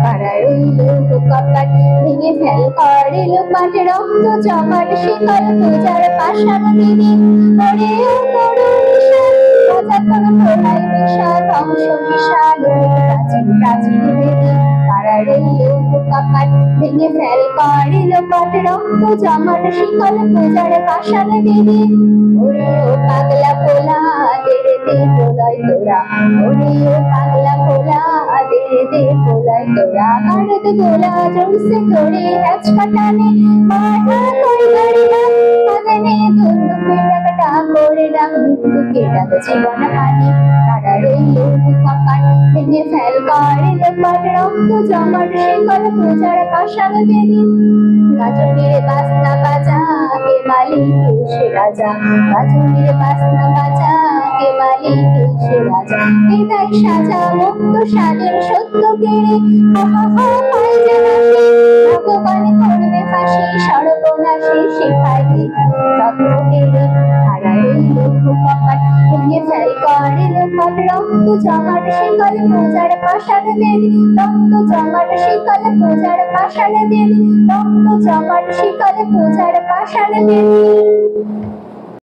পাড়ার ওই লোক কপাট ভেঙে ফেল করে লোপাট রক্ত জমাট শিকল পূজার পাষাণ দিদি ওরে ও করুণ নিশান অযাতন প্রলয় বিশাল ধ্বংস বিশাল প্রাচীন প্রাচীন দেবী পাড়ার ওই লোক কপাট ভেঙে ফেল করে লোপাট রক্ত জমাট শিকল পূজার পাষাণ দিদি ওরে ও পাগলা পোলা দে প্রলয় তোরা ওরে ও পাগলা পোলা দে প্রলয় তোরা কারদ গোলা জোরসে তোরে হ্যাচকাটানে মাথা কই গাড়ি ডাক মদনে দুন্দুকে ডাকটা করে ডাক দুন্দুকে ডাক জীবন হানি পাড়ার ওই লোক কপাট ভেঙে ফেল করে লোপাট রক্ত জমাট শিকল পূজার পাষাণ বেদি গাজনের বাজনা বাজা কে মালিক সে রাজা গাজনের বাজনা বাজা কে মালিক সে রাজা হৃদয় সাজা মুক্ত স্বাধীন সত্য কেড়ে হা হা হা পায় যে নাকি ভগবান করবে ফাঁসি সর্বনাশী শিখায় তত্ত্ব কেড়ে হারায় লোক কপাট ভেঙে ফেল করে লোপাট রক্ত জমাট শিকল পূজার পাষাণ বেদি রক্ত জমাট শিকল পূজার পাষাণ বেদি রক্ত জমাট শিকল পূজার পাষাণ বেদি।